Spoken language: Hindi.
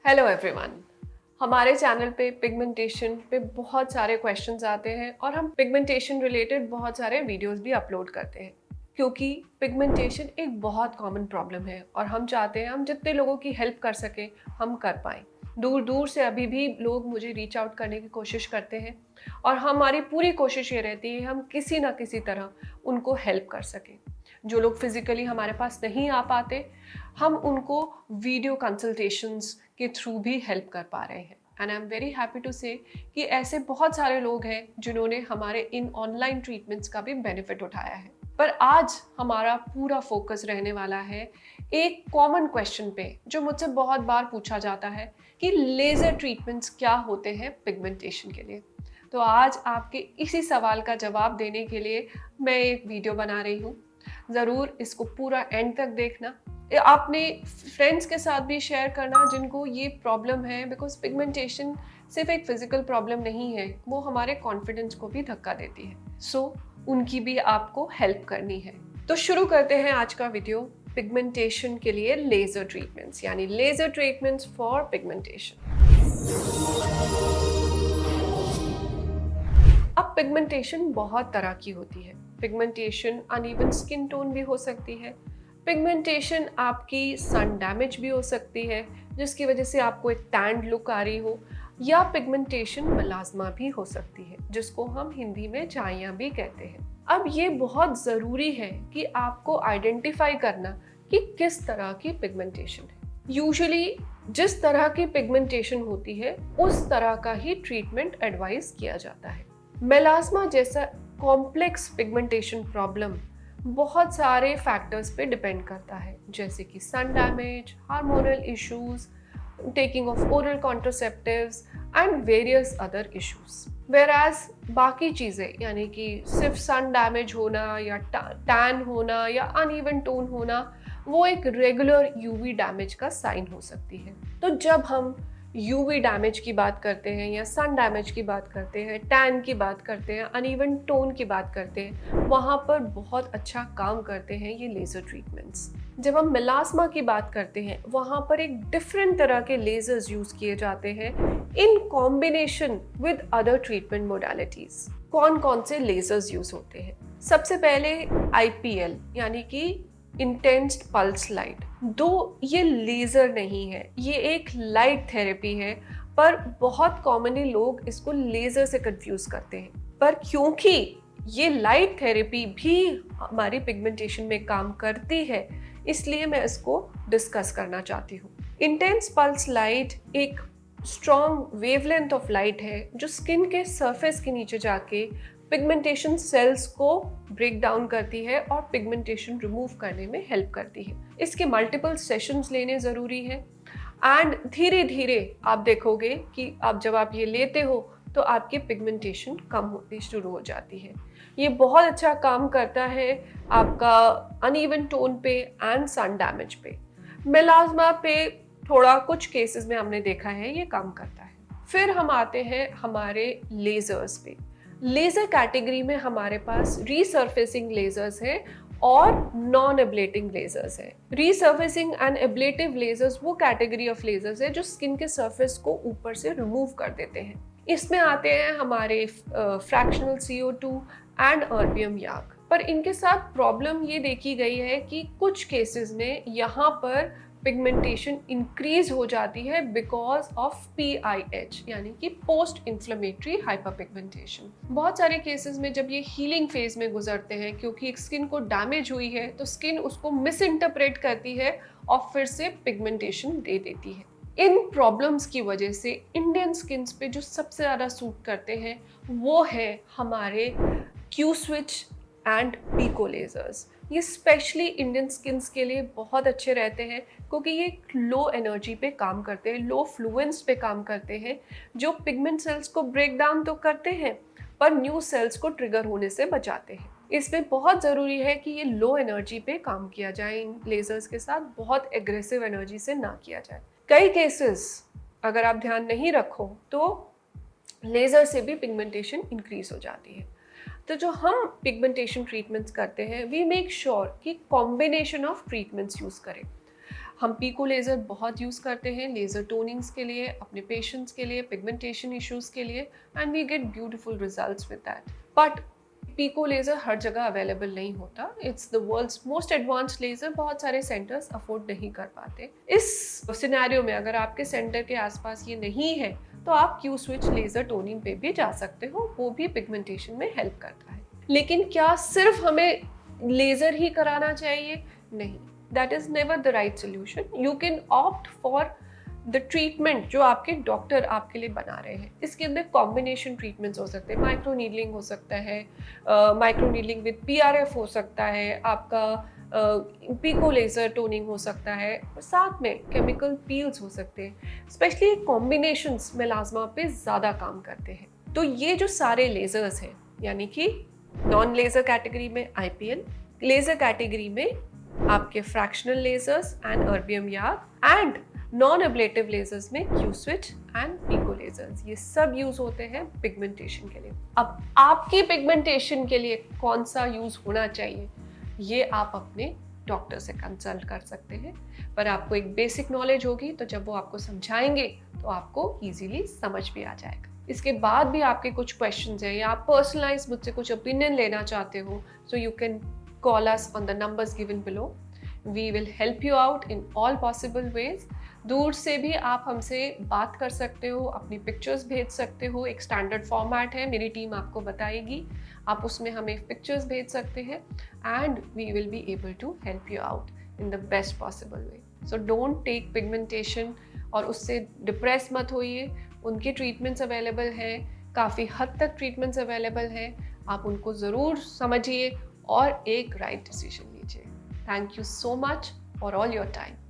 Hello everyone. हमारे चैनल पे पिगमेंटेशन पे बहुत सारे क्वेश्चंस आते हैं और हम पिगमेंटेशन रिलेटेड बहुत सारे वीडियोस भी अपलोड करते हैं क्योंकि पिगमेंटेशन एक बहुत कॉमन प्रॉब्लम है और हम चाहते हैं हम जितने लोगों की हेल्प कर सकें हम कर पाएँ। दूर दूर से अभी भी लोग मुझे रीच आउट करने की कोशिश करते हैं और हमारी पूरी कोशिश ये रहती है हम किसी ना किसी तरह उनको हेल्प कर सकें। जो लोग फिजिकली हमारे पास नहीं आ पाते हम उनको वीडियो कंसल्टेशंस के थ्रू भी हेल्प कर पा रहे हैं। And I am very happy to say कि ऐसे बहुत सारे लोग हैं जिन्होंने हमारे इन ऑनलाइन ट्रीटमेंट्स का भी बेनिफिट उठाया है। पर आज हमारा पूरा फोकस रहने वाला है एक कॉमन क्वेश्चन पे जो मुझसे बहुत बार पूछा जाता है कि लेज़र ट्रीटमेंट्स क्या होते हैं पिगमेंटेशन के लिए। तो आज आपके इसी सवाल का जवाब देने के लिए मैं एक वीडियो बना रही हूँ। ज़रूर इसको पूरा एंड तक देखना। आपने फ्रेंड्स के साथ भी शेयर करना जिनको ये प्रॉब्लम है, बिकॉज पिगमेंटेशन सिर्फ एक फिजिकल प्रॉब्लम नहीं है, वो हमारे कॉन्फिडेंस को भी धक्का देती है। सो उनकी भी आपको हेल्प करनी है। तो शुरू करते हैं आज का वीडियो पिगमेंटेशन के लिए लेजर ट्रीटमेंट्स, यानी लेजर ट्रीटमेंट्स फॉर पिगमेंटेशन। अब पिगमेंटेशन बहुत तरह की होती है। पिगमेंटेशन अनइवन स्किन टोन भी हो सकती है। पिगमेंटेशन आपकी सन डैमेज भी हो सकती है जिसकी वजह से आपको एक टैंड लुक आ रही हो, या पिगमेंटेशन मेलास्मा भी हो सकती है जिसको हम हिंदी में झाइयाँ भी कहते हैं। अब ये बहुत ज़रूरी है कि आपको आइडेंटिफाई करना कि किस तरह की पिगमेंटेशन है। यूजुअली जिस तरह की पिगमेंटेशन होती है उस तरह का ही ट्रीटमेंट एडवाइस किया जाता है। मेलास्मा जैसा कॉम्प्लेक्स पिगमेंटेशन प्रॉब्लम बहुत सारे फैक्टर्स पे डिपेंड करता है, जैसे कि sun damage, hormonal issues, taking of oral contraceptives and various other issues. वेराज बाकी चीज़ें, यानी कि सिर्फ सन डैमेज होना या टैन होना या अनइवन टोन होना, वो एक रेगुलर यूवी डैमेज का साइन हो सकती है। तो जब हम यूवी डैमेज की बात करते हैं या सन डैमेज की बात करते हैं, टैन की बात करते हैं, अनइवन टोन की बात करते हैं, वहाँ पर बहुत अच्छा काम करते हैं ये लेज़र ट्रीटमेंट्स। जब हम मेलास्मा की बात करते हैं वहाँ पर एक डिफरेंट तरह के लेजर्स यूज़ किए जाते हैं in combination with other treatment modalities. कौन कौन से लेजर्स यूज़ होते हैं? सबसे पहले IPL, यानी कि इंटेंस्ड पल्स लाइट। दो ये लेज़र नहीं है, ये एक लाइट थेरेपी है, पर बहुत कॉमनली लोग इसको लेज़र से कंफ्यूज करते हैं। पर क्योंकि ये लाइट थेरेपी भी हमारी पिगमेंटेशन में काम करती है, इसलिए मैं इसको डिस्कस करना चाहती हूँ। इंटेंस पल्स लाइट एक स्ट्रॉन्ग वेवलेंथ ऑफ लाइट है जो स्किन के सरफेस के नीचे जाके पिगमेंटेशन सेल्स को ब्रेक डाउन करती है और पिगमेंटेशन रिमूव करने में हेल्प करती है। इसके मल्टीपल सेशंस लेने ज़रूरी है एंड धीरे धीरे आप देखोगे कि जब आप ये लेते हो तो आपकी पिगमेंटेशन कम होती शुरू हो जाती है। ये बहुत अच्छा काम करता है आपका अनइवन टोन पे एंड सन डैमेज पे। मेलास्मा पे थोड़ा कुछ केसेस में हमने देखा है ये काम करता है। फिर हम आते हैं हमारे लेजर्स पे। लेज़र कैटेगरी में हमारे पास रीसर्फेसिंग लेजर्स हैं और नॉन एब्लेटिंग लेजर्स हैं। रीसर्फेसिंग एंड एब्लेटिव लेजर्स वो कैटेगरी ऑफ लेजर्स है जो स्किन के सरफेस को ऊपर से रिमूव कर देते हैं। इसमें आते हैं हमारे फ्रैक्शनल CO2 एंड अर्बियम याक। पर इनके साथ प्रॉब्लम ये देखी गई है कि कुछ केसेस में यहाँ पर पिगमेंटेशन इंक्रीज हो जाती है बिकॉज ऑफ PIH, यानी कि पोस्ट इन्फ्लेमेटरी हाइपरपिगमेंटेशन। बहुत सारे केसेस में जब ये हीलिंग फेज में गुजरते हैं, क्योंकि स्किन को डैमेज हुई है तो स्किन उसको मिस इंटरप्रेट करती है और फिर से पिगमेंटेशन दे देती है। इन प्रॉब्लम्स की वजह से इंडियन स्किन्स पे जो सबसे ज़्यादा सूट करते हैं वो है हमारे Q-स्विच एंड पिको लेजर्स। ये स्पेशली इंडियन स्किन्स के लिए बहुत अच्छे रहते हैं क्योंकि ये लो एनर्जी पे काम करते हैं, लो फ्लुएंस पे काम करते हैं, जो पिगमेंट सेल्स को ब्रेक डाउन तो करते हैं पर न्यू सेल्स को ट्रिगर होने से बचाते हैं। इसमें बहुत ज़रूरी है कि ये लो एनर्जी पे काम किया जाए, इन लेजर्स के साथ बहुत एग्रेसिव एनर्जी से ना किया जाए। कई केसेस अगर आप ध्यान नहीं रखो तो लेज़र से भी पिगमेंटेशन इंक्रीज हो जाती है। तो जो हम पिगमेंटेशन ट्रीटमेंट्स करते हैं वी मेक श्योर कि कॉम्बिनेशन ऑफ ट्रीटमेंट्स यूज़ करें। हम पीको लेज़र बहुत यूज़ करते हैं लेज़र टोनिंग्स के लिए, अपने पेशेंट्स के लिए, पिगमेंटेशन इश्यूज़ के लिए, and we get beautiful results with that. But pico laser हर जगह अवेलेबल नहीं होता। It's the world's most advanced laser, बहुत सारे सेंटर्स अफोर्ड नहीं कर पाते। इस सिनेरियो में अगर आपके सेंटर के आसपास ये नहीं है तो आप क्यू स्विच लेज़र टोनिंग पे भी जा सकते हो, वो भी पिगमेंटेशन में हेल्प करता है। लेकिन क्या सिर्फ हमें लेज़र ही कराना चाहिए? नहीं, that is never the right solution. You can opt for the treatment जो आपके डॉक्टर आपके लिए बना रहे हैं। इसके अंदर कॉम्बिनेशन ट्रीटमेंट्स हो सकते हैं, माइक्रो नीडलिंग हो सकता है, माइक्रो नीडलिंग विद पीआरएफ हो सकता है, आपका पीको लेज़र टोनिंग हो सकता है, साथ में केमिकल पील्स हो सकते हैं। स्पेशली कॉम्बिनेशंस मेलाज़्मा पे ज़्यादा काम करते हैं। तो ये जो सारे लेज़र्स हैं, यानी कि नॉन लेज़र कैटेगरी में आईपीएल, लेज़र कैटेगरी में आपके fractional lasers and erbium YAG, and non ablative lasers में Q switch and pico lasers, ये सब यूज होते हैं पिगमेंटेशन के लिए। अब आपकी पिगमेंटेशन के लिए कौन सा यूज होना चाहिए ये आप अपने डॉक्टर से कंसल्ट कर सकते हैं, पर आपको एक बेसिक नॉलेज होगी तो जब वो आपको समझाएंगे तो आपको इजीली समझ भी आ जाएगा। इसके बाद भी आपके कुछ क्वेश्चंस हैं या आप पर्सनलाइज मुझसे कुछ ओपिनियन लेना चाहते हो, so you can call us on the numbers given below. We will help you out in all possible ways. दूर से भी आप हमसे बात कर सकते हो, अपनी पिक्चर्स भेज सकते हो, एक स्टैंडर्ड फॉर्मेट है, मेरी टीम आपको बताएगी, आप उसमें हमें पिक्चर्स भेज सकते हैं, and we will be able to help you out in the best possible way. So don't take pigmentation और उससे डिप्रेस मत होइए। उनके ट्रीटमेंट्स अवेलेबल हैं, काफ़ी हद तक ट्रीटमेंट्स अवेलेबल हैं, आप उनको ज़रूर समझिए और एक राइट डिसीजन लीजिए। Thank you so much for all your time.